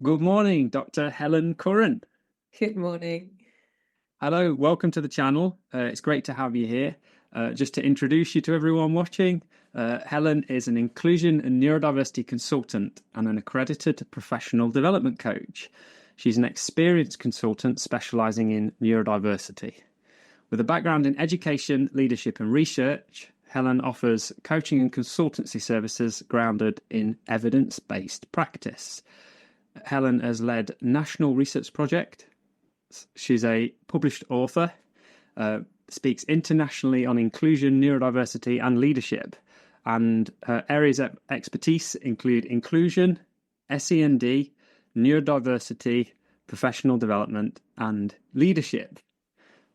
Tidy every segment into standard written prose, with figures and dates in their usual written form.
Good morning, Dr. Helen Curran. Good morning. Hello, welcome to the channel. It's great to have you here. Just to introduce you to everyone watching, Helen is an inclusion and neurodiversity consultant and an accredited professional development coach. She's an experienced consultant specialising in neurodiversity. With a background in education, leadership and research, Helen offers coaching and consultancy services grounded in evidence-based practice. Helen has led national research projects. She's a published author, speaks internationally on inclusion, neurodiversity, and leadership. And her areas of expertise include inclusion, SEND, neurodiversity, professional development, and leadership.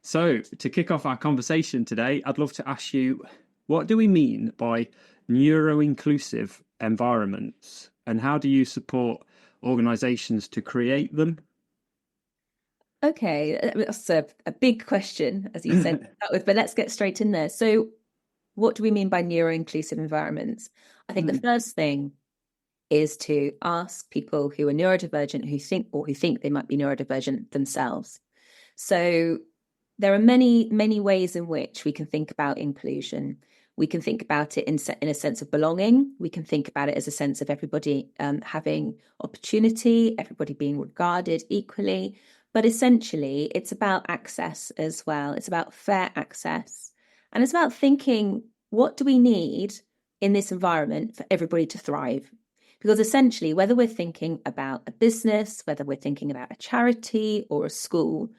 So, to kick off our conversation today, I'd love to ask you, what do we mean by neuroinclusive environments, and how do you support organisations to create them? Okay, that's a big question, as you said, but let's get straight in there. So what do we mean by neuro-inclusive environments? I think the first thing is to ask people who are neurodivergent, who think they might be neurodivergent themselves. So there are many, many ways in which we can think about inclusion. We can think about it in a sense of belonging. We can think about it as a sense of everybody having opportunity, everybody being regarded equally. But essentially, it's about access as well. It's about fair access. And it's about thinking, what do we need in this environment for everybody to thrive? Because essentially, whether we're thinking about a business, whether we're thinking about a charity or a school,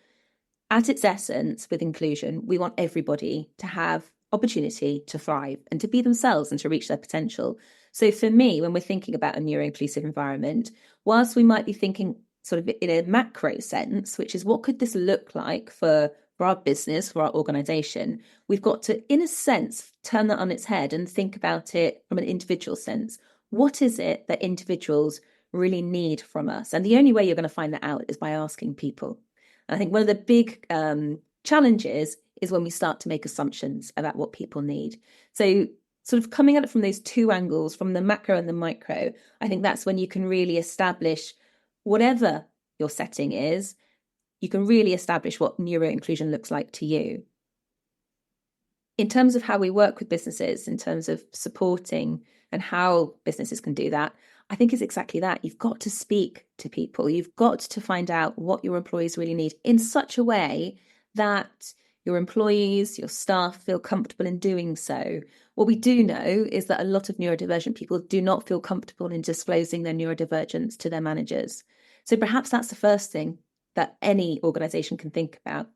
at its essence, with inclusion, we want everybody to have opportunity to thrive and to be themselves and to reach their potential. So for me, when we're thinking about a neuro-inclusive environment, whilst we might be thinking sort of in a macro sense, which is what could this look like for our business, for our organization, we've got to, in a sense, turn that on its head and think about it from an individual sense. What is it that individuals really need from us? And the only way you're going to find that out is by asking people. And I think one of the big challenges is when we start to make assumptions about what people need. So sort of coming at it from those two angles, from the macro and the micro, I think that's when you can really establish, whatever your setting is, you can really establish what neuro-inclusion looks like to you. In terms of how we work with businesses, in terms of supporting and how businesses can do that, I think it's exactly that. You've got to speak to people. You've got to find out what your employees really need in such a way that your employees, your staff feel comfortable in doing so. What we do know is that a lot of neurodivergent people do not feel comfortable in disclosing their neurodivergence to their managers. So perhaps that's the first thing that any organisation can think about.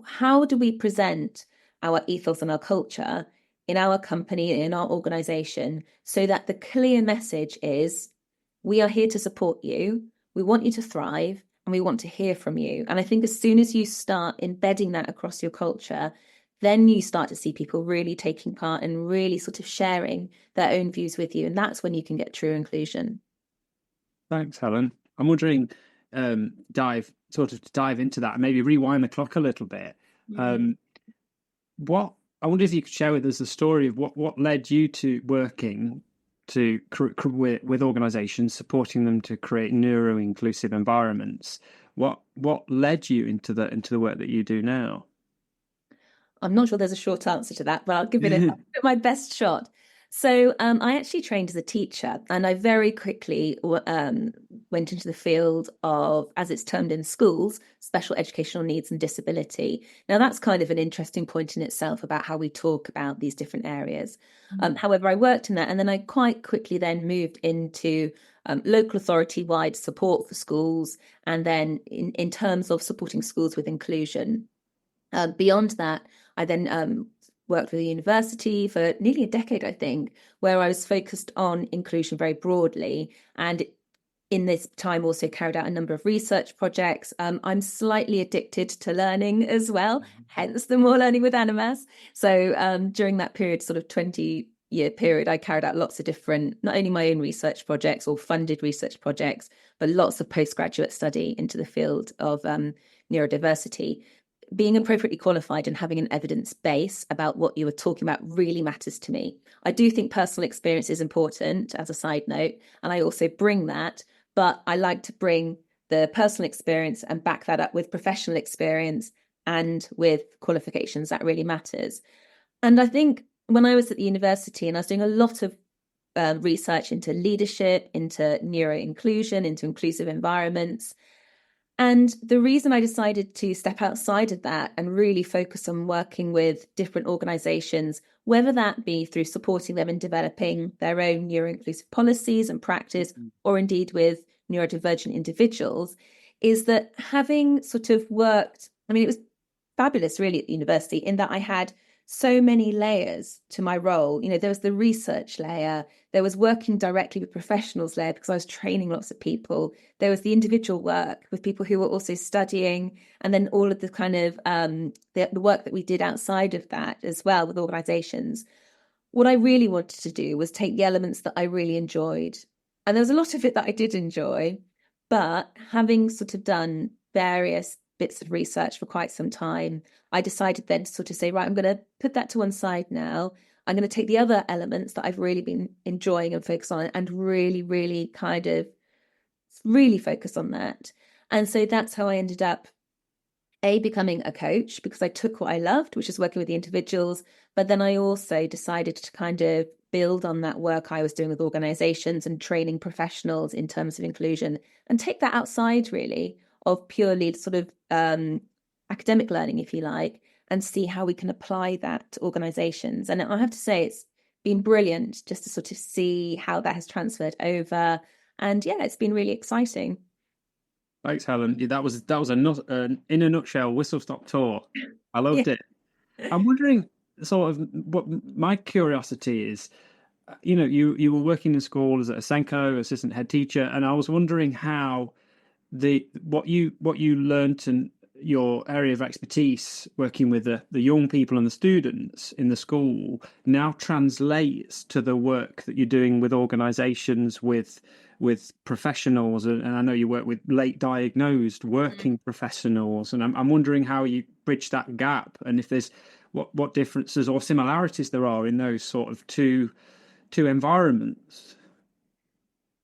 How do we present our ethos and our culture in our company, in our organisation, so that the clear message is, we are here to support you, we want you to thrive, and we want to hear from you. And I think as soon as you start embedding that across your culture, then you start to see people really taking part and really sort of sharing their own views with you. And that's when you can get true inclusion. Thanks, Helen. I'm wondering, dive into that and maybe rewind the clock a little bit. I wonder if you could share with us the story of what led you to working with organisations, supporting them to create neuro-inclusive environments. What led you into the work that you do now? I'm not sure there's a short answer to that, but I'll give it my best shot. So I actually trained as a teacher, and I very quickly went into the field of, as it's termed in schools, special educational needs and disability. Now, that's kind of an interesting point in itself about how we talk about these different areas. However, I worked in that, and then I quite quickly then moved into local authority-wide support for schools, and then in terms of supporting schools with inclusion. Beyond that, I then worked with a university for nearly a decade, I think, where I was focused on inclusion very broadly. And in this time also carried out a number of research projects. I'm slightly addicted to learning as well, hence the More Learning with Animas. So during that period, sort of 20-year period, I carried out lots of different, not only my own research projects or funded research projects, but lots of postgraduate study into the field of neurodiversity. Being appropriately qualified and having an evidence base about what you were talking about really matters to me. I do think personal experience is important as a side note, and I also bring that, but I like to bring the personal experience and back that up with professional experience and with qualifications. That really matters. And I think when I was at the university and I was doing a lot of research into leadership, into neuroinclusion, into inclusive environments. And the reason I decided to step outside of that and really focus on working with different organizations, whether that be through supporting them in developing their own neuroinclusive policies and practice, or indeed with neurodivergent individuals, is that having sort of worked, I mean, it was fabulous really at the university in that I had so many layers to my role. You know, there was the research layer, there was working directly with professionals layer because I was training lots of people. There was the individual work with people who were also studying, and then all of the kind of the work that we did outside of that as well with organizations. What I really wanted to do was take the elements that I really enjoyed. And there was a lot of it that I did enjoy, but having sort of done various bits of research for quite some time, I decided then to sort of say, right, I'm going to put that to one side now. I'm going to take the other elements that I've really been enjoying and focus on and really, really kind of really focus on that. And so that's how I ended up becoming a coach, because I took what I loved, which is working with the individuals. But then I also decided to kind of build on that work I was doing with organizations and training professionals in terms of inclusion and take that outside really of purely sort of academic learning, if you like, and see how we can apply that to organizations. And I have to say, it's been brilliant just to sort of see how that has transferred over. And yeah, it's been really exciting. Thanks, Helen. Yeah, that was in a nutshell whistle stop tour. I loved it. I'm wondering, sort of, what my curiosity is. You know, you were working in school as a Senko assistant head teacher, and I was wondering how what you learnt and your area of expertise working with the young people and the students in the school now translates to the work that you're doing with organizations, with professionals, and I know you work with late diagnosed working professionals, and I'm wondering how you bridge that gap, and if there's what differences or similarities there are in those sort of two environments.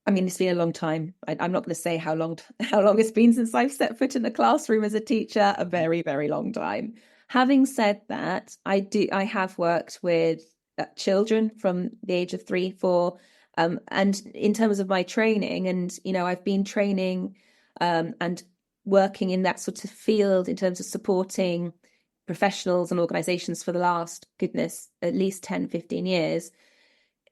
I mean, it's been a long time. I'm not going to say how long it's been since I've set foot in the classroom as a teacher. A very, very long time. Having said that, I have worked with children from the age of 3, 4, and in terms of my training, and you know, I've been training and working in that sort of field in terms of supporting professionals and organizations for the last, goodness, at least 10, 15 years.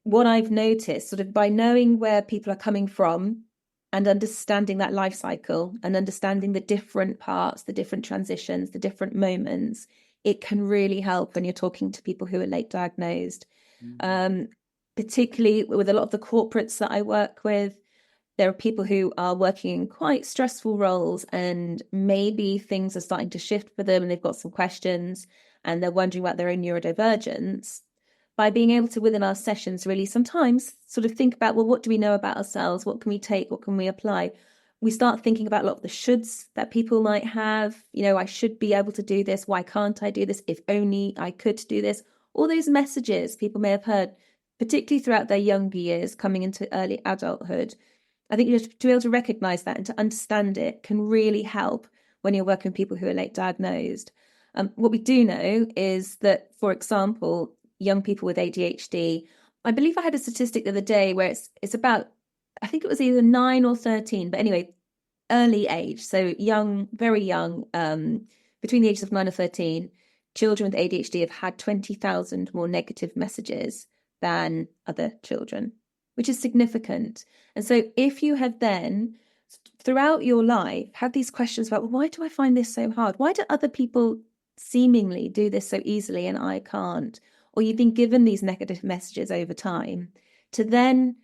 What I've noticed, sort of by knowing where people are coming from and understanding that life cycle and understanding the different parts, the different transitions, the different moments, it can really help when you're talking to people who are late diagnosed. Particularly with a lot of the corporates that I work with, there are people who are working in quite stressful roles, and maybe things are starting to shift for them and they've got some questions and they're wondering about their own neurodivergence. By being able to, within our sessions, really sometimes sort of think about, well, what do we know about ourselves? What can we take? What can we apply? We start thinking about a lot of the shoulds that people might have. You know, I should be able to do this. Why can't I do this? If only I could do this. All those messages people may have heard, particularly throughout their younger years, coming into early adulthood. I think to be able to recognize that and to understand it can really help when you're working with people who are late diagnosed. What we do know is that, for example, young people with ADHD, I believe I had a statistic the other day where it's about, I think it was either 9 or 13, but anyway, early age, so young, very young, between the ages of 9 or 13, children with ADHD have had 20,000 more negative messages than other children, which is significant. And so if you have then, throughout your life, had these questions about, well, why do I find this so hard? Why do other people seemingly do this so easily and I can't? Or you've been given these negative messages over time, to then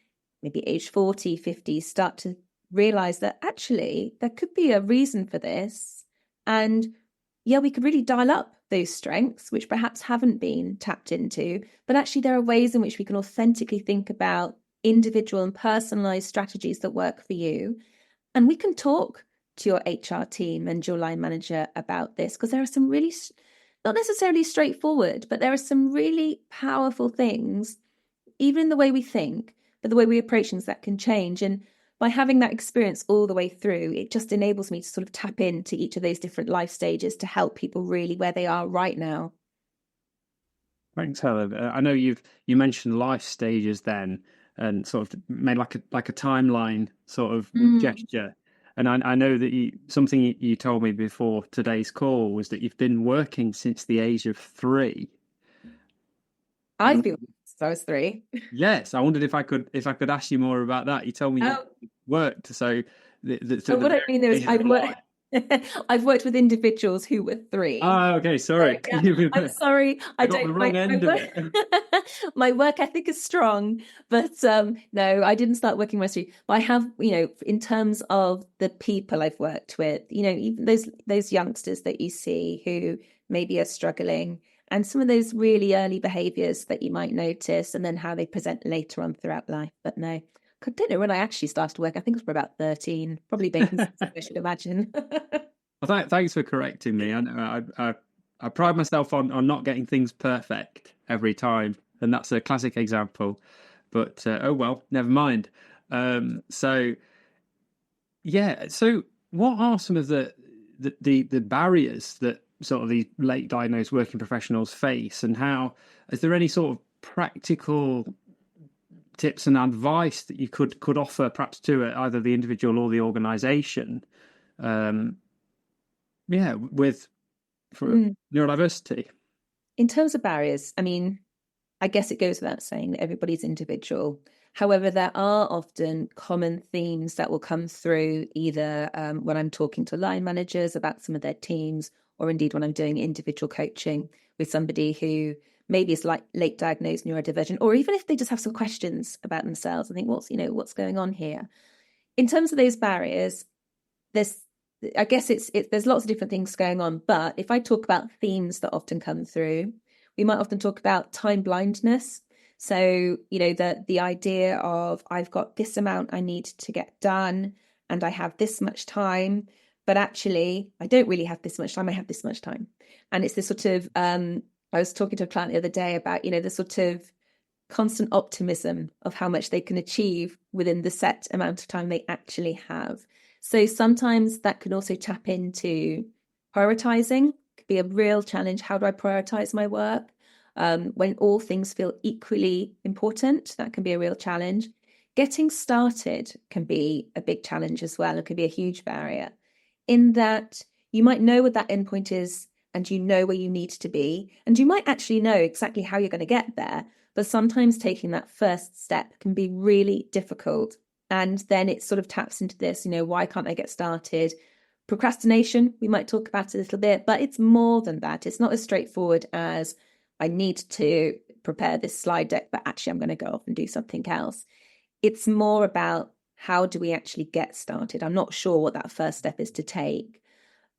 maybe age 40, 50, start to realize that actually there could be a reason for this. And yeah, we could really dial up those strengths, which perhaps haven't been tapped into, but actually there are ways in which we can authentically think about individual and personalized strategies that work for you. And we can talk to your HR team and your line manager about this, because there are some really, not necessarily straightforward, but there are some really powerful things, even in the way we think, but the way we approach things that can change. And by having that experience all the way through, it just enables me to sort of tap into each of those different life stages to help people really where they are right now. Thanks, Helen. I know you mentioned life stages then, and sort of made like a timeline sort of gesture. And I know that something you told me before today's call was that you've been working since the age of 3. I've been since I was 3. Yes, I wondered if I could ask you more about that. You told me you worked, so what I mean is I've worked with individuals who were 3. Oh, okay, sorry. So, yeah, I'm sorry. I got the wrong end of it. My work ethic is strong, but no, I didn't start working when I was 3. But I have, in terms of the people I've worked with, even those youngsters that you see who maybe are struggling, and some of those really early behaviours that you might notice, and then how they present later on throughout life. But no, I don't know when I actually started work. I think it was for about 13, probably baking something, I should imagine. Well, thanks for correcting me. I pride myself on not getting things perfect every time, and that's a classic example. But oh well, never mind. So what are some of the barriers that sort of these late diagnosed working professionals face, and how is there any sort of practical tips and advice that you could offer perhaps to either the individual or the organisation? With neurodiversity. In terms of barriers, I mean, I guess it goes without saying that everybody's individual. However, there are often common themes that will come through either when I'm talking to line managers about some of their teams, or indeed when I'm doing individual coaching with somebody who maybe is like late diagnosed neurodivergent, or even if they just have some questions about themselves. I think what's going on here. In terms of those barriers, there's lots of different things going on. But if I talk about themes that often come through, we might often talk about time blindness. So, the idea of I've got this amount I need to get done and I have this much time, but actually I don't really have this much time. I have this much time. And it's this sort of, I was talking to a client the other day about, the sort of constant optimism of how much they can achieve within the set amount of time they actually have. So sometimes that can also tap into prioritizing. It could be a real challenge. How do I prioritize my work? When all things feel equally important, that can be a real challenge. Getting started can be a big challenge as well. It can be a huge barrier in that you might know what that endpoint is and you know where you need to be. And you might actually know exactly how you're going to get there. But sometimes taking that first step can be really difficult. And then it sort of taps into this, why can't I get started? Procrastination, we might talk about it a little bit, but it's more than that. It's not as straightforward as I need to prepare this slide deck, but actually I'm going to go off and do something else. It's more about how do we actually get started? I'm not sure what that first step is to take.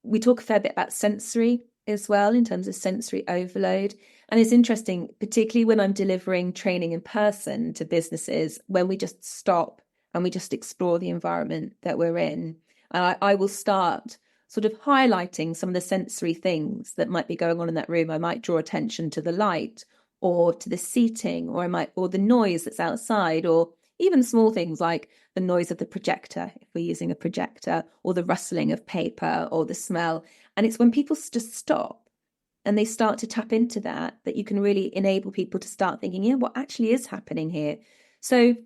We talk a fair bit about sensory as well in terms of sensory overload. And it's interesting, particularly when I'm delivering training in person to businesses, when we just stop and we just explore the environment that we're in. I will start sort of highlighting some of the sensory things that might be going on in that room. I might draw attention to the light or to the seating, or the noise that's outside, or even small things like the noise of the projector, if we're using a projector, or the rustling of paper, or the smell. And it's when people just stop and they start to tap into that you can really enable people to start thinking, what actually is happening here? So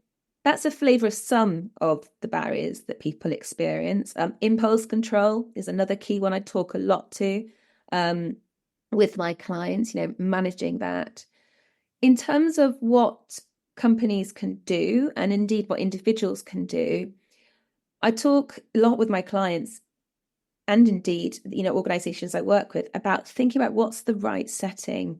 that's a flavour of some of the barriers that people experience. Impulse control is another key one I talk a lot to with my clients, managing that. In terms of what companies can do, and indeed what individuals can do, I talk a lot with my clients and indeed, organisations I work with about thinking about what's the right setting.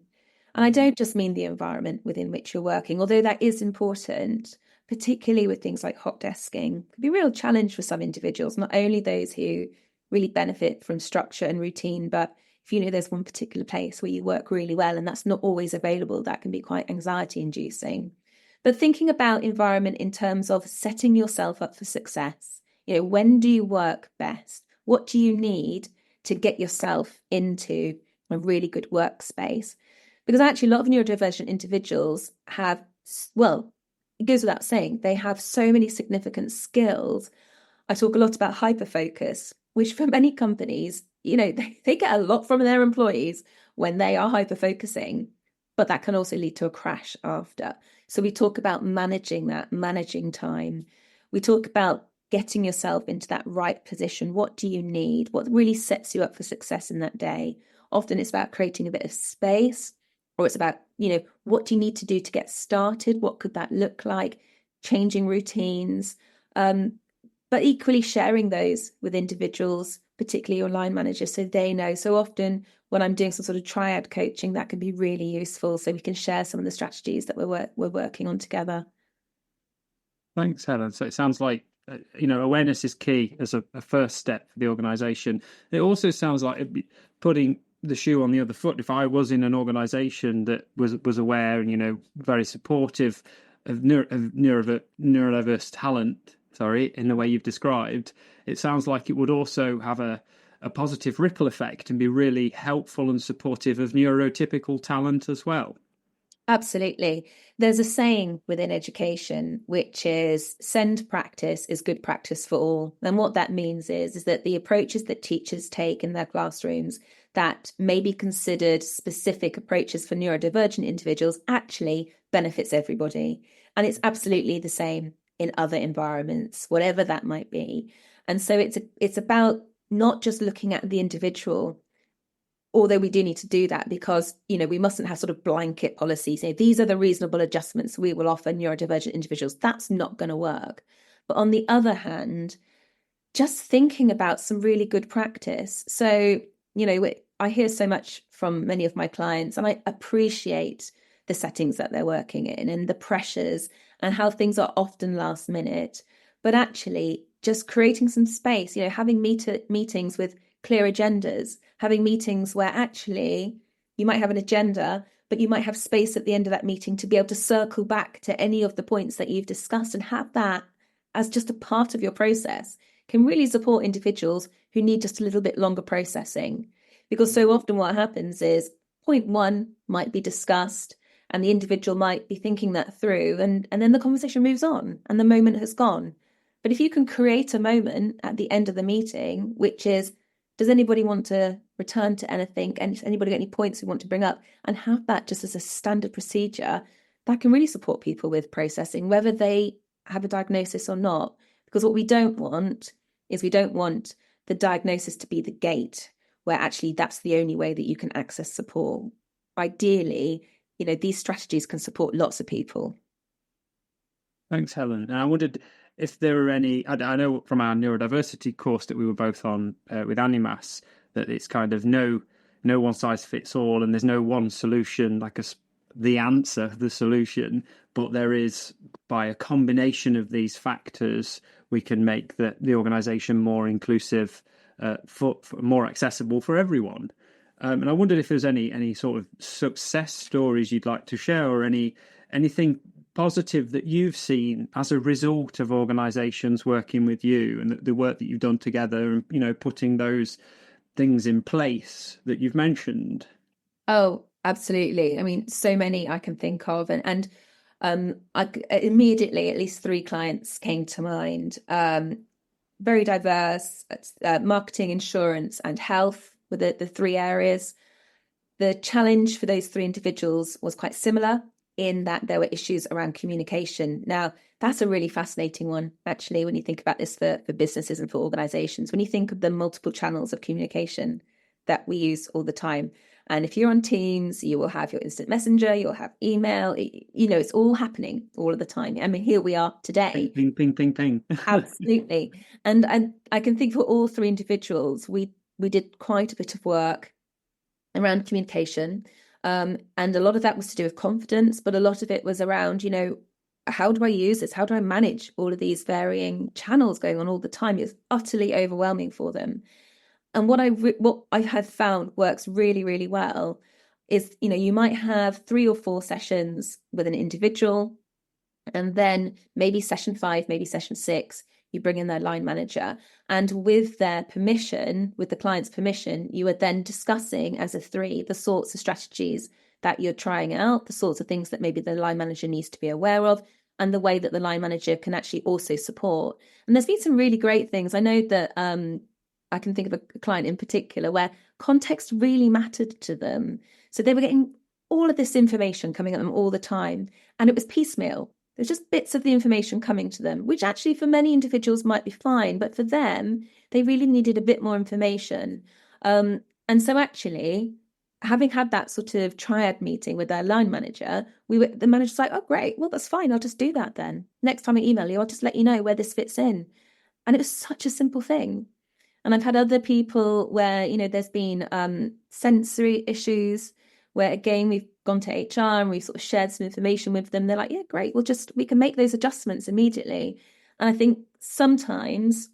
And I don't just mean the environment within which you're working, although that is important, particularly with things like hot desking. It can be a real challenge for some individuals, not only those who really benefit from structure and routine, but if there's one particular place where you work really well and that's not always available, that can be quite anxiety inducing. But thinking about environment in terms of setting yourself up for success, when do you work best? What do you need to get yourself into a really good workspace? Because actually a lot of neurodivergent individuals have, it goes without saying, they have so many significant skills. I talk a lot about hyperfocus, which for many companies, they get a lot from their employees when they are hyperfocusing, but that can also lead to a crash after. So we talk about managing that, managing time. We talk about getting yourself into that right position. What do you need? What really sets you up for success in that day? Often it's about creating a bit of space, or it's about, what do you need to do to get started? What could that look like? Changing routines. But equally sharing those with individuals, particularly your line managers, so they know. So often when I'm doing some sort of triad coaching, that can be really useful. So we can share some of the strategies that we're working on together. Thanks, Helen. So it sounds like awareness is key as a first step for the organisation. It also sounds like it'd be putting the shoe on the other foot. If I was in an organisation that was aware and very supportive of neurodiverse talent, in the way you've described, it sounds like it would also have a positive ripple effect and be really helpful and supportive of neurotypical talent as well. Absolutely. There's a saying within education, which is send practice is good practice for all. And what that means is that the approaches that teachers take in their classrooms that may be considered specific approaches for neurodivergent individuals actually benefits everybody. And it's absolutely the same in other environments, whatever that might be. And so it's about not just looking at the individual, although we do need to do that because, we mustn't have sort of blanket policies. These are the reasonable adjustments we will offer neurodivergent individuals. That's not going to work. But on the other hand, just thinking about some really good practice. So, I hear so much from many of my clients, and I appreciate the settings that they're working in and the pressures and how things are often last minute. But actually, just creating some space, having meetings with clear agendas, having meetings where actually you might have an agenda, but you might have space at the end of that meeting to be able to circle back to any of the points that you've discussed and have that as just a part of your process can really support individuals who need just a little bit longer processing. Because so often what happens is point one might be discussed and the individual might be thinking that through and then the conversation moves on and the moment has gone. But if you can create a moment at the end of the meeting, which is, does anybody want to return to anything? And anybody got any points we want to bring up? And have that just as a standard procedure, that can really support people with processing, whether they have a diagnosis or not. Because what we don't want is the diagnosis to be the gate where actually that's the only way that you can access support. Ideally, these strategies can support lots of people. Thanks, Helen. And I wondered if there were any, I know from our neurodiversity course that we were both on with Animas, that it's kind of no one size fits all and there's no one solution, like the solution, but there is, by a combination of these factors, we can make the organisation more inclusive, for more accessible for everyone. And I wondered if there's any sort of success stories you'd like to share, or anything positive that you've seen as a result of organisations working with you and the work that you've done together, and putting those things in place that you've mentioned. Oh, absolutely. I mean, so many I can think of, and immediately at least 3 clients came to mind. Very diverse, marketing, insurance, and health were the 3 areas. The challenge for those 3 individuals was quite similar in that there were issues around communication. Now, that's a really fascinating one, actually, when you think about this for businesses and for organizations. When you think of the multiple channels of communication that we use all the time. And if you're on Teams, you will have your instant messenger, you'll have email, it's all happening all of the time. I mean, here we are today. Ping, ping, ping, ping. Absolutely. And I can think for all 3 individuals, we did quite a bit of work around communication. And a lot of that was to do with confidence, but a lot of it was around, how do I use this? How do I manage all of these varying channels going on all the time? It's utterly overwhelming for them. And what I have found works really, really well is, you might have 3 or 4 sessions with an individual, and then maybe session 5, maybe session 6, you bring in their line manager, and with their permission, with the client's permission, you are then discussing as a 3 the sorts of strategies that you're trying out, the sorts of things that maybe the line manager needs to be aware of, and the way that the line manager can actually also support. And there's been some really great things. I know that I can think of a client in particular where context really mattered to them. So they were getting all of this information coming at them all the time, and it was piecemeal. There's just bits of the information coming to them, which actually for many individuals might be fine, but for them, they really needed a bit more information. And so actually, having had that sort of triad meeting with their line manager, the manager's like, oh, great, well, that's fine. I'll just do that then. Next time I email you, I'll just let you know where this fits in. And it was such a simple thing. And I've had other people where, there's been sensory issues where, again, we've gone to HR and we've sort of shared some information with them. They're like, yeah, great. We can make those adjustments immediately. And I think sometimes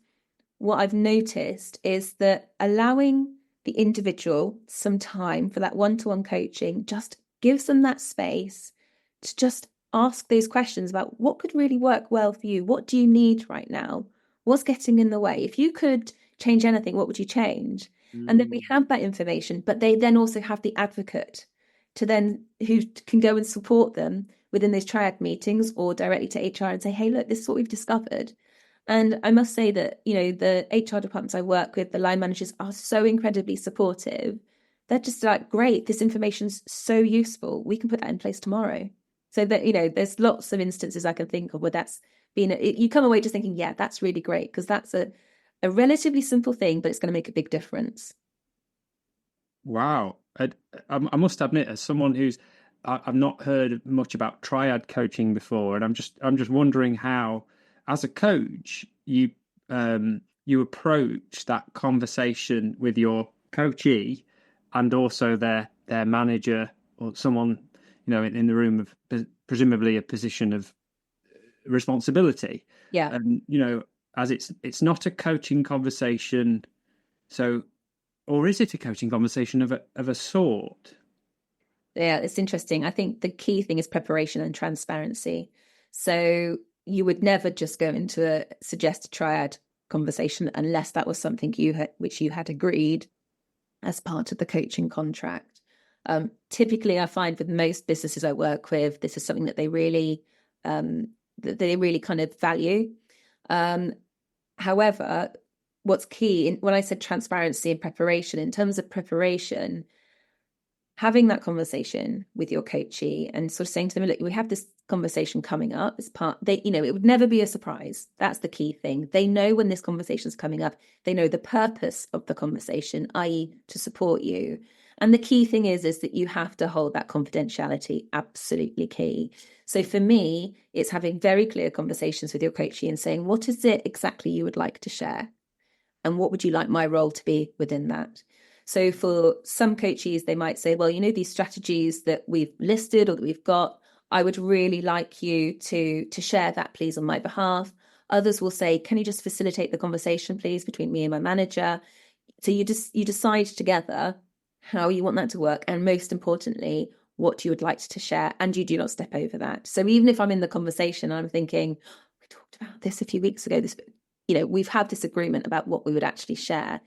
what I've noticed is that allowing the individual some time for that one-to-one coaching just gives them that space to just ask those questions about what could really work well for you. What do you need right now? What's getting in the way? If you could change anything, what would you change? And then we have that information, but they then also have the advocate who can go and support them within those triad meetings or directly to HR and say, hey, look, this is what we've discovered. And I must say that, the HR departments I work with, the line managers are so incredibly supportive. They're just like, great, this information's so useful. We can put that in place tomorrow. So that, there's lots of instances I can think of where that's been, you come away just thinking, yeah, that's really great, because that's a relatively simple thing, but it's going to make a big difference. Wow. I must admit, as someone I've not heard much about triad coaching before, and I'm just wondering how, as a coach, you approach that conversation with your coachee and also their manager or someone in the room of presumably a position of responsibility. Yeah. And as it's not a coaching conversation, so. Or is it a coaching conversation of a sort? Yeah, it's interesting. I think the key thing is preparation and transparency. So you would never just go into a suggested triad conversation unless that was something which you had agreed as part of the coaching contract. Typically, I find with most businesses I work with, this is something that they really kind of value. However, what's key when I said transparency and preparation, in terms of preparation, having that conversation with your coachee and sort of saying to them, look, we have this conversation coming up as it would never be a surprise. That's the key thing. They know when this conversation is coming up, they know the purpose of the conversation, i.e. to support you. And the key thing is that you have to hold that confidentiality, absolutely key. So for me, it's having very clear conversations with your coachee and saying, what is it exactly you would like to share? And what would you like my role to be within that? So for some coaches, they might say, well, these strategies that we've listed or that we've got, I would really like you to share that, please, on my behalf. Others will say, can you just facilitate the conversation, please, between me and my manager? So you decide together how you want that to work. And most importantly, what you would like to share. And you do not step over that. So even if I'm in the conversation, I'm thinking, we talked about this a few weeks ago, we've had this agreement about what we would actually share.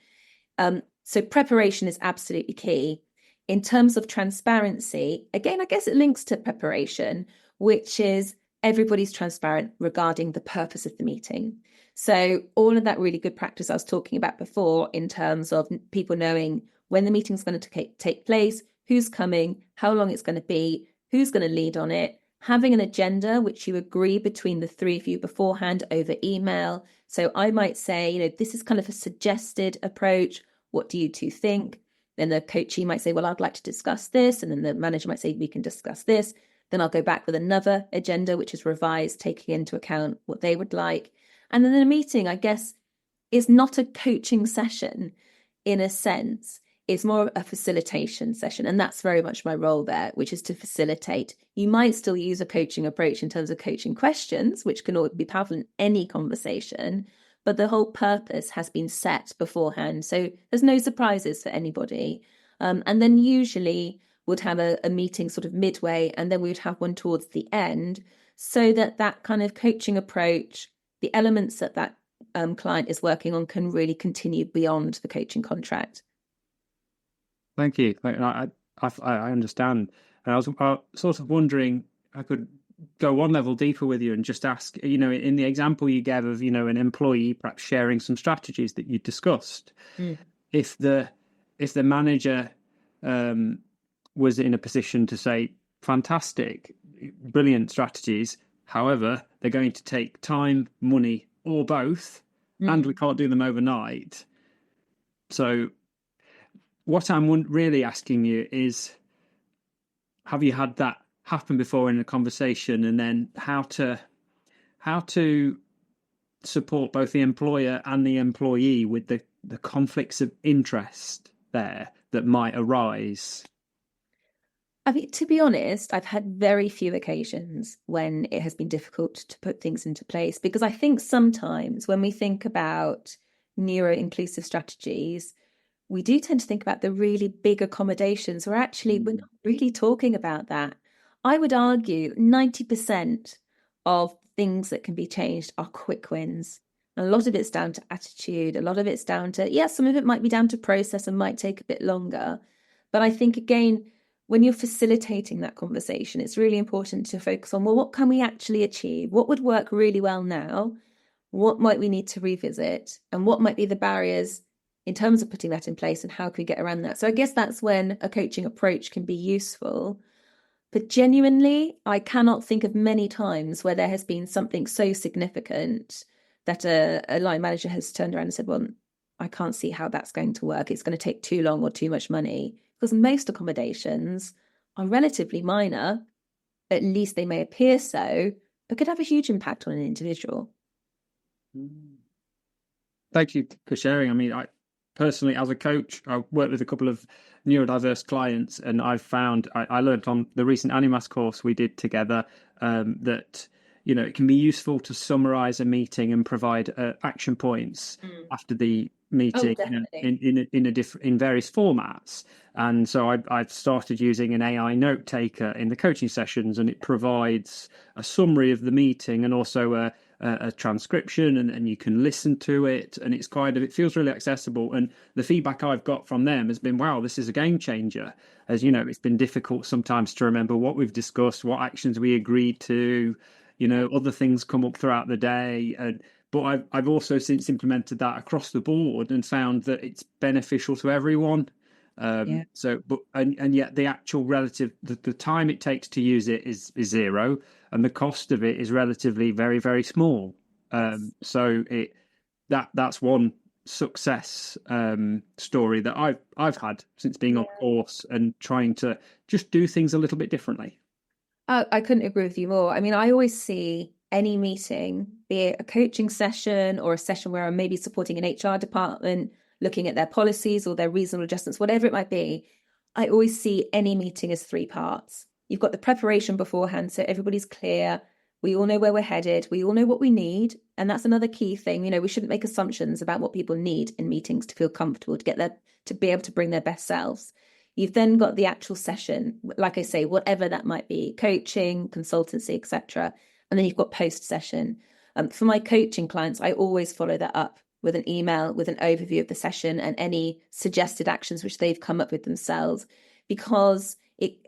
So preparation is absolutely key. In terms of transparency, again, I guess it links to preparation, which is everybody's transparent regarding the purpose of the meeting. So all of that really good practice I was talking about before in terms of people knowing when the meeting's going to take place, who's coming, how long it's going to be, who's going to lead on it, having an agenda which you agree between the three of you beforehand over email. So I might say, this is kind of a suggested approach. What do you two think? Then the coachee might say, well, I'd like to discuss this. And then the manager might say, we can discuss this. Then I'll go back with another agenda, which is revised, taking into account what they would like. And then the meeting, I guess, is not a coaching session in a sense. It's more a facilitation session. And that's very much my role there, which is to facilitate. You might still use a coaching approach in terms of coaching questions, which can be powerful in any conversation, but the whole purpose has been set beforehand. So there's no surprises for anybody. And then usually would have a meeting sort of midway, and then we would have one towards the end, so that kind of coaching approach, the elements that client is working on can really continue beyond the coaching contract. Thank you. I understand. And I was sort of wondering, I could go one level deeper with you and just ask, in the example you gave of, an employee perhaps sharing some strategies that you discussed, if the manager was in a position to say, fantastic, brilliant strategies, however, they're going to take time, money, or both, and we can't do them overnight. So what I'm really asking you is, have you had that happen before in a conversation, and then how to support both the employer and the employee with the conflicts of interest there that might arise? I mean, to be honest, I've had very few occasions when it has been difficult to put things into place, because I think sometimes when we think about neuro-inclusive strategies, we do tend to think about the really big accommodations, where actually we're not really talking about that. I would argue 90% of things that can be changed are quick wins. A lot of it's down to attitude. A lot of it's down to, yes, some of it might be down to process and might take a bit longer. But I think, again, when you're facilitating that conversation, it's really important to focus on, well, what can we actually achieve? What would work really well now? What might we need to revisit? And what might be the barriers in terms of putting that in place, and how can we get around that? So I guess that's when a coaching approach can be useful. But genuinely, I cannot think of many times where there has been something so significant that a line manager has turned around and said, well, I can't see how that's going to work. It's going to take too long or too much money. Because most accommodations are relatively minor, at least they may appear so, but could have a huge impact on an individual. Thank you for sharing. I mean, I personally, as a coach, I worked with a couple of neurodiverse clients, and I found I learned on the recent Animas course we did together that it can be useful to summarize a meeting and provide action points after the meeting in various formats. And so I've started using an AI note taker in the coaching sessions, and it provides a summary of the meeting and also a transcription, and you can listen to it, and it feels really accessible. And the feedback I've got from them has been, wow, this is a game changer. As it's been difficult sometimes to remember what we've discussed, what actions we agreed to, other things come up throughout the day. But I've also since implemented that across the board and found that it's beneficial to everyone. So, and yet the actual the time it takes to use it is zero, and the cost of it is relatively very, very small. So that's one success story that I've had since being on course and trying to just do things a little bit differently. I couldn't agree with you more. I mean, I always see any meeting, be it a coaching session or a session where I'm maybe supporting an HR department, looking at their policies or their reasonable adjustments, whatever it might be, I always see any meeting as 3 parts. You've got the preparation beforehand, so everybody's clear. We all know where we're headed. We all know what we need. And that's another key thing. We shouldn't make assumptions about what people need in meetings to feel comfortable, to be able to bring their best selves. You've then got the actual session, like I say, whatever that might be, coaching, consultancy, etc. And then you've got post-session. For my coaching clients, I always follow that up with an email with an overview of the session and any suggested actions which they've come up with themselves. Because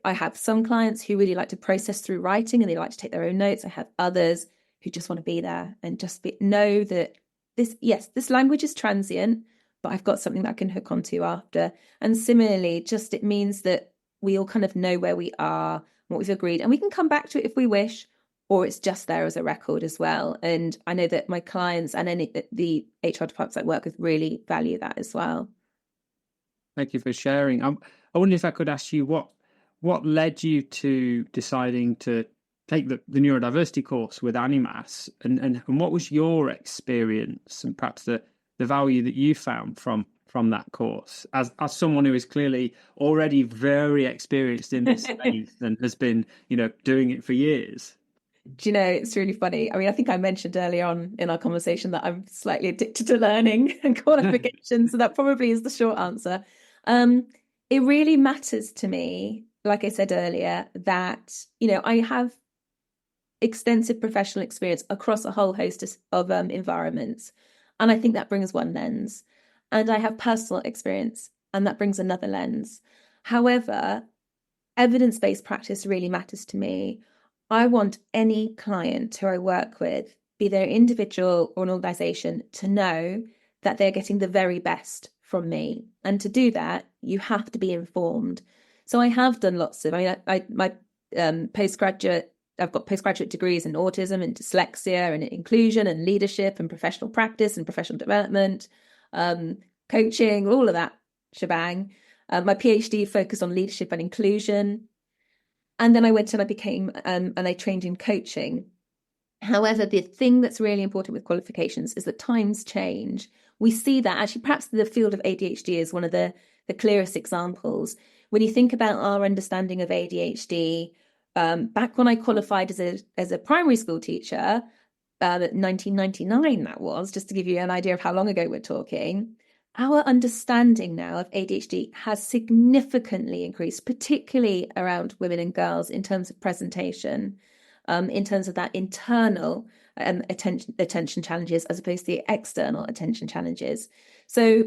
I have some clients who really like to process through writing and they like to take their own notes. I have others who just want to be there and just know that this language is transient, but I've got something that I can hook onto after. And similarly, just it means that we all kind of know where we are, what we've agreed, and we can come back to it if we wish, or it's just there as a record as well. And I know that my clients and the HR departments I work with really value that as well. Thank you for sharing. I wonder if I could ask you what led you to deciding to take the neurodiversity course with Animas, and what was your experience and perhaps the value that you found from that course as someone who is clearly already very experienced in this space and has been doing it for years? Do you know, it's really funny. I mean, I think I mentioned earlier on in our conversation that I'm slightly addicted to learning and qualification. So that probably is the short answer. It really matters to me, like I said earlier, that, I have extensive professional experience across a whole host of environments. And I think that brings one lens. And I have personal experience, and that brings another lens. However, evidence-based practice really matters to me. I want any client who I work with, be they an individual or an organization, to know that they're getting the very best from me. And to do that, you have to be informed. So I have done lots of, my postgraduate, I've got postgraduate degrees in autism and dyslexia and inclusion and leadership and professional practice and professional development, coaching, all of that shebang. My PhD focused on leadership and inclusion. And then I went and I became, and I trained in coaching. However, the thing that's really important with qualifications is that times change. We see that actually, perhaps the field of ADHD is one of the clearest examples. When you think about our understanding of ADHD, back when I qualified as a primary school teacher, 1999 that was, just to give you an idea of how long ago we're talking, our understanding now of ADHD has significantly increased, particularly around women and girls in terms of presentation, in terms of that internal attention challenges as opposed to the external attention challenges. So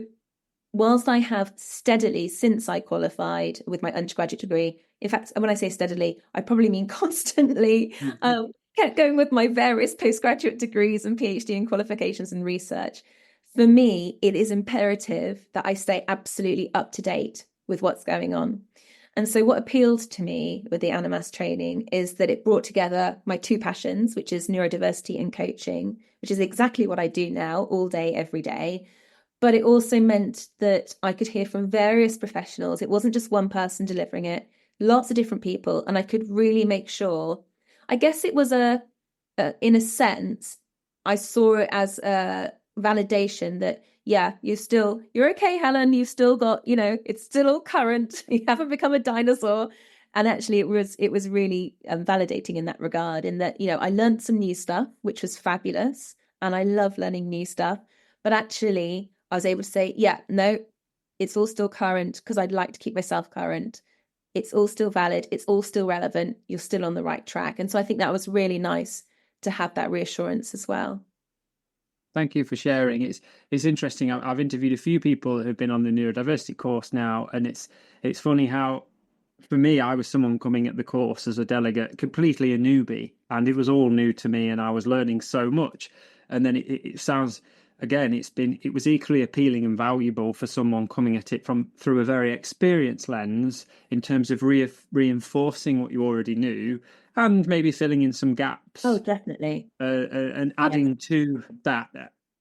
whilst I have steadily, since I qualified with my undergraduate degree, in fact, when I say steadily, I probably mean constantly, kept going with my various postgraduate degrees and PhD and qualifications and research. For me, it is imperative that I stay absolutely up to date with what's going on. And so what appealed to me with the Animas training is that it brought together my two passions, which is neurodiversity and coaching, which is exactly what I do now all day, every day. But it also meant that I could hear from various professionals. It wasn't just one person delivering it, lots of different people. And I could really make sure, I guess it was in a sense, I saw it as a validation that, yeah, you're okay, Helen, you've still got, it's still all current. You haven't become a dinosaur. And actually it was really validating in that regard, in that, I learned some new stuff, which was fabulous. And I love learning new stuff. But actually, I was able to say, yeah, no, it's all still current because I'd like to keep myself current. It's all still valid. It's all still relevant. You're still on the right track. And so I think that was really nice to have that reassurance as well. Thank you for sharing. It's interesting. I've interviewed a few people who've been on the neurodiversity course now, and it's funny how, for me, I was someone coming at the course as a delegate, completely a newbie, and it was all new to me, and I was learning so much. And then it sounds, again, it was equally appealing and valuable for someone coming at it through a very experienced lens in terms of reinforcing what you already knew and maybe filling in some gaps. Oh, definitely. And adding to that.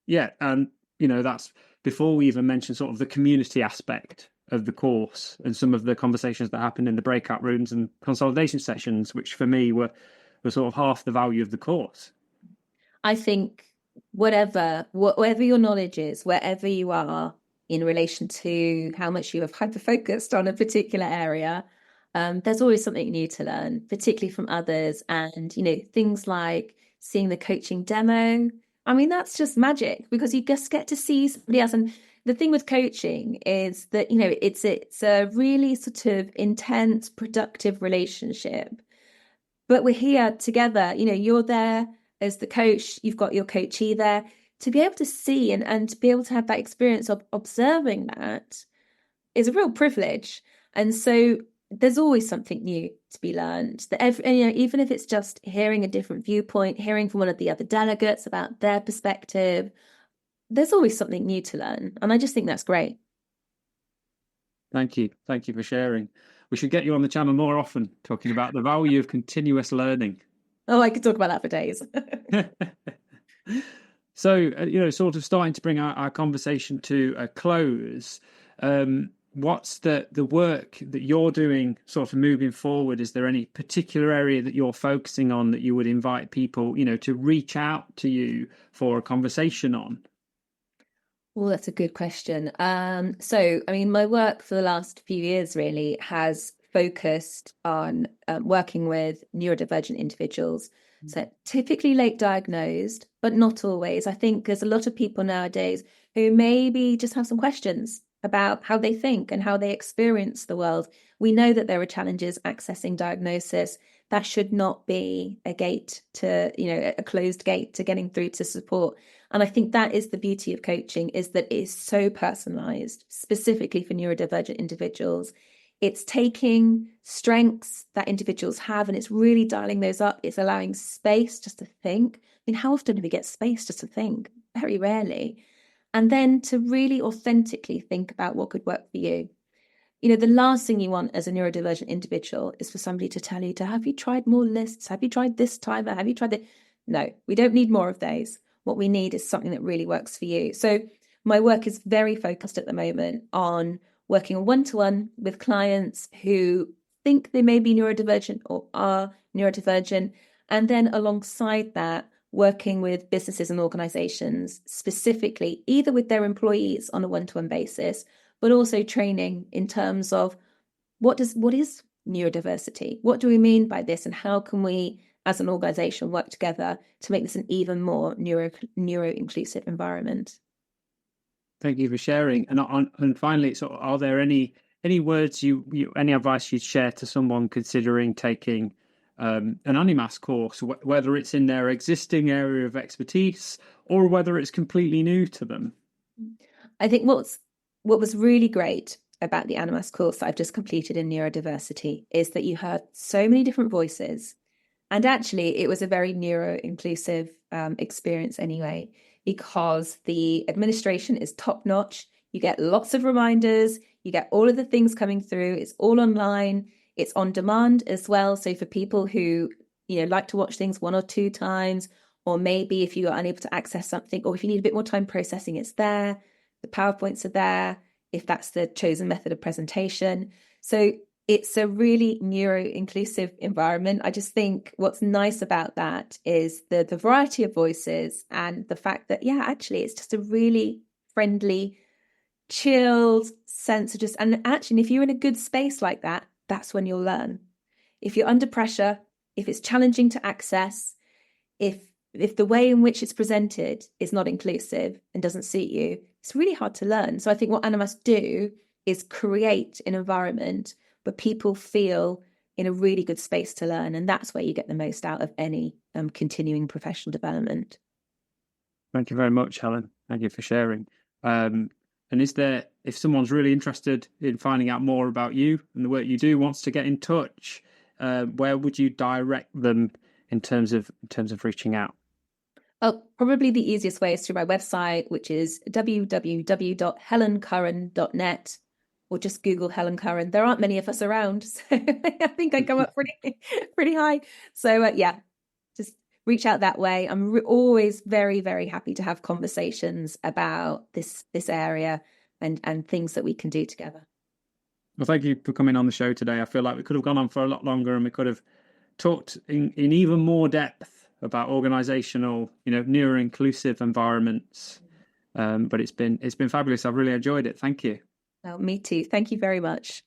Yeah. And, that's before we even mention sort of the community aspect of the course and some of the conversations that happened in the breakout rooms and consolidation sessions, which for me were sort of half the value of the course. I think whatever your knowledge is, wherever you are in relation to how much you have hyper-focused on a particular area, there's always something new to learn, particularly from others. And, things like seeing the coaching demo. I mean, that's just magic because you just get to see somebody else. And the thing with coaching is that, it's a really sort of intense, productive relationship. But we're here together, you're there as the coach, you've got your coachee there. To be able to see and to be able to have that experience of observing that is a real privilege. And so there's always something new to be learned. Even if it's just hearing a different viewpoint, hearing from one of the other delegates about their perspective, there's always something new to learn. And I just think that's great. Thank you. Thank you for sharing. We should get you on the channel more often, talking about the value of continuous learning. Oh, I could talk about that for days. So, sort of starting to bring our conversation to a close. What's the work that you're doing sort of moving forward? Is there any particular area that you're focusing on that you would invite people, to reach out to you for a conversation on? Well, that's a good question. So, I mean, my work for the last few years really has focused on working with neurodivergent individuals. So typically late diagnosed, but not always. I think there's a lot of people nowadays who maybe just have some questions about how they think and how they experience the world. We know that there are challenges accessing diagnosis. That should not be a gate to, a closed gate to getting through to support. And I think that is the beauty of coaching, is that it is so personalized, specifically for neurodivergent individuals. It's taking strengths that individuals have and it's really dialing those up. It's allowing space just to think. I mean, how often do we get space just to think? Very rarely. And then to really authentically think about what could work for you. You know, the last thing you want as a neurodivergent individual is for somebody to tell you have you tried more lists? Have you tried this timer? Have you tried that? No, we don't need more of those. What we need is something that really works for you. So my work is very focused at the moment on working one-to-one with clients who think they may be neurodivergent or are neurodivergent. And then alongside that, working with businesses and organizations, specifically either with their employees on a one-to-one basis, but also training in terms of what is neurodiversity? What do we mean by this? And how can we, as an organization, work together to make this an even more neuro-inclusive environment? Thank you for sharing. And finally, so are there any words any advice you'd share to someone considering taking an Animas course, whether it's in their existing area of expertise or whether it's completely new to them? I think what was really great about the Animas course that I've just completed in neurodiversity is that you heard so many different voices. And actually, it was a very neuro-inclusive experience anyway, because the administration is top notch. You get lots of reminders. You get all of the things coming through. It's all online. It's on demand as well. So for people who, like to watch things 1 or 2 times, or maybe if you are unable to access something, or if you need a bit more time processing, it's there. The PowerPoints are there, if that's the chosen method of presentation. So it's a really neuro-inclusive environment. I just think what's nice about that is the variety of voices and the fact that, actually, it's just a really friendly, chilled sense of and actually, if you're in a good space like that, that's when you'll learn. If you're under pressure, if it's challenging to access, if the way in which it's presented is not inclusive and doesn't suit you, it's really hard to learn. So I think what Animas do is create an environment where people feel in a really good space to learn. And that's where you get the most out of any continuing professional development. Thank you very much, Helen. Thank you for sharing. And if someone's really interested in finding out more about you and the work you do, wants to get in touch, where would you direct them in terms of reaching out? Oh, probably the easiest way is through my website, which is www.helencurran.net, or just Google Helen Curran. There aren't many of us around, so I think I come up pretty high. So just reach out that way. I'm always very, very happy to have conversations about this area and things that we can do together. Well, thank you for coming on the show today. I feel like we could have gone on for a lot longer and we could have talked in even more depth about organizational, neuro-inclusive environments. But it's been fabulous. I've really enjoyed it. Thank you. Oh, me too. Thank you very much.